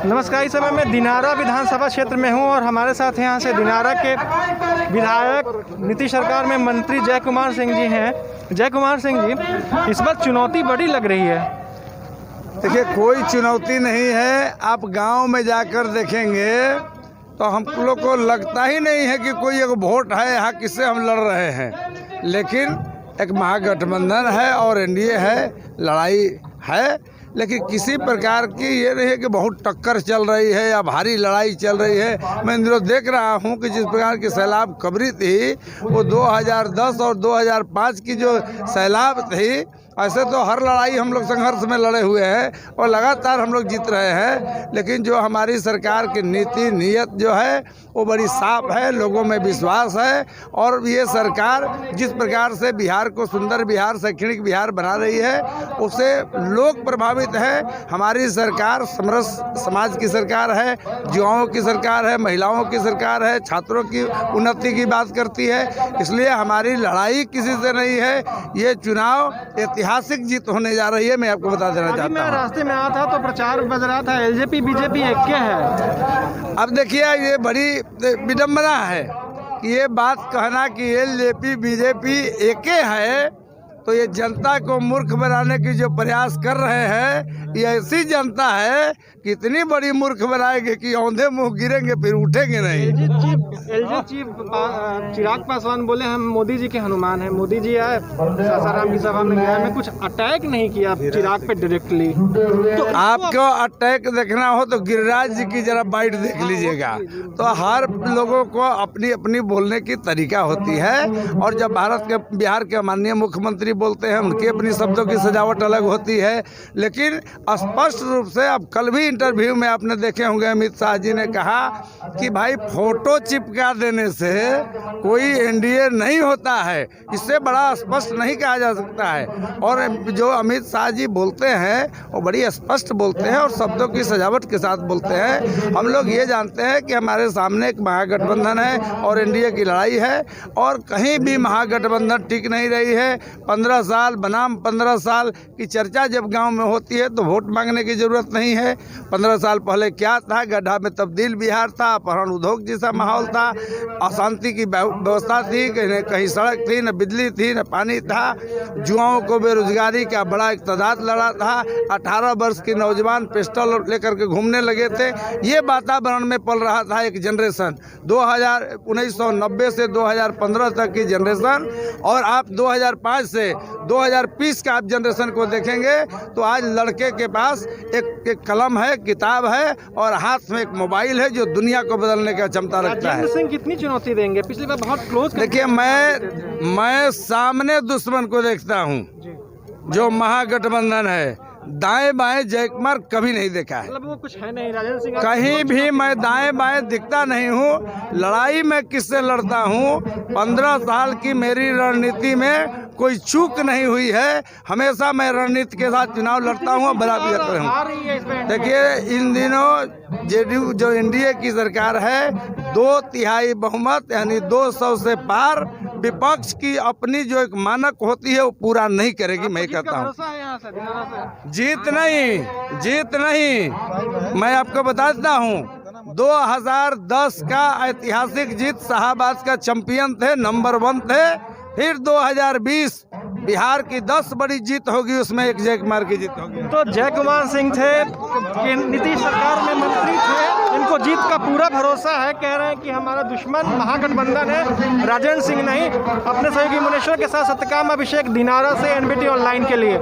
नमस्कार। इस समय मैं दिनारा विधानसभा क्षेत्र में हूं और हमारे साथ यहाँ से दिनारा के विधायक नीतीश सरकार में मंत्री जय कुमार सिंह जी हैं। जय कुमार सिंह जी, इस बार चुनौती बड़ी लग रही है। देखिए, कोई चुनौती नहीं है। आप गांव में जाकर देखेंगे तो हम लोग को लगता ही नहीं है कि कोई एक वोट है यहाँ किससे हम लड़ रहे हैं, लेकिन एक महागठबंधन है और एनडीए है, लड़ाई है। लेकिन किसी प्रकार की ये नहीं है कि बहुत टक्कर चल रही है या भारी लड़ाई चल रही है। मैं इन दिनों देख रहा हूँ कि जिस प्रकार की सैलाब खबरी थी वो 2010 और 2005 की जो सैलाब थी, ऐसे तो हर लड़ाई हम लोग संघर्ष में लड़े हुए हैं और लगातार हम लोग जीत रहे हैं। लेकिन जो हमारी सरकार की नीति नीयत जो है वो बड़ी साफ है, लोगों में विश्वास है। और ये सरकार जिस प्रकार से बिहार को सुंदर बिहार, शैक्षणिक बिहार बना रही है, उससे लोग प्रभावित हैं। हमारी सरकार समरस समाज की सरकार है, युवाओं की सरकार है, महिलाओं की सरकार है, छात्रों की उन्नति की बात करती है। इसलिए हमारी लड़ाई किसी से नहीं है। ये चुनाव ऐतिहासिक जीत होने जा रही है। मैं आपको बता देना चाहता हूँ। मैं रास्ते में आया था तो प्रचार बज रहा था एलजेपी बीजेपी एक है। अब देखिए, ये बड़ी विडंबना है कि ये बात कहना कि एलजेपी बीजेपी एक है, तो ये जनता को मूर्ख बनाने की जो प्रयास कर रहे हैं, ये ऐसी जनता है कि इतनी बड़ी मूर्ख बनाएंगे कि औंधे मुंह गिरेंगे फिर उठेंगे नहीं। एलजे चीफ चिराग पासवान बोले हम मोदी जी के हनुमान हैं। मोदी जी आए, सासाराम की सभा में गए, मैं कुछ अटैक नहीं किया चिराग पे डायरेक्टली। तो आपको अटैक देखना हो तो गिरिराज जी की जरा बाइट देख लीजिएगा। तो हर लोगों को अपनी अपनी बोलने की तरीका होती है, और जब बिहार के माननीय मुख्यमंत्री बोलते हैं उनकी अपनी शब्दों की सजावट अलग होती है। लेकिन स्पष्ट रूप से अब कल भी इंटरव्यू में आपने देखे होंगे, अमित शाह जी ने कहा कि भाई फोटो चिपका देने से कोई एनडीए नहीं होता है। इससे बड़ा स्पष्ट नहीं कहा जा सकता है। और जो अमित शाह जी बोलते हैं वो बड़ी स्पष्ट बोलते हैं और शब्दों की सजावट के साथ बोलते हैं। हम लोग ये जानते हैं कि हमारे सामने एक महागठबंधन है और एनडीए की लड़ाई है, और कहीं भी महागठबंधन टिक नहीं रही है। 15 साल बनाम 15 साल की चर्चा जब गांव में होती है तो वोट मांगने की जरूरत नहीं है। 15 साल पहले क्या था? गड्ढा में तब्दील बिहार था, अपहरण उद्योग जैसा माहौल था, अशांति की व्यवस्था थी, कहीं सड़क थी, न बिजली थी, न पानी था, युवाओं को बेरोजगारी का बड़ा एक तादाद लड़ा था, 18 वर्ष के नौजवान पिस्टल लेकर के घूमने लगे थे। ये वातावरण में पल रहा था एक जनरेशन, 1990 से 2015 तक की जनरेशन। और आप 2005 से 2020 का आप जनरेशन को देखेंगे तो आज लड़के के पास एक कलम है, किताब है और हाथ में एक मोबाइल है जो दुनिया को बदलने का क्षमता रखता है। राजेंद्र सिंह कितनी चुनौती देंगे? पिछली बार बहुत क्लोज। देखिए, मैं सामने दुश्मन को देखता हूँ जो महागठबंधन है। दाएं बाएं जय कुमार कभी नहीं देखा है। मतलब वो कुछ है नहीं राजेंद्र सिंह कहीं भी मैं दाएं बाएं दिखता नहीं हूँ। लड़ाई में किससे लड़ता हूँ? 15 साल की मेरी रणनीति में कोई चूक नहीं हुई है। हमेशा मैं रणनीति के साथ चुनाव लड़ता हूँ और बराबरी करता हूँ। देखिए, इन दिनों जेडीयू जो एनडीए की सरकार है, 2/3 बहुमत यानी 200 से पार। विपक्ष की अपनी जो एक मानक होती है वो पूरा नहीं करेगी। मैं कहता हूँ जीत नहीं। मैं आपको बता देता हूँ, 2010 का ऐतिहासिक जीत, शाहबाज का चैंपियन थे, नंबर 1 थे। फिर 2020 बिहार की 10 बड़ी जीत होगी, उसमें एक जय कुमार की जीत होगी। तो जय कुमार सिंह थे, नीतीश सरकार में मंत्री थे, इनको जीत का पूरा भरोसा है। कह रहे हैं कि हमारा दुश्मन महागठबंधन है, राजेंद्र सिंह नहीं। अपने सहयोगी मुनेश्वर के साथ सत्यकाम अभिषेक, दिनारा से एनबीटी ऑनलाइन के लिए।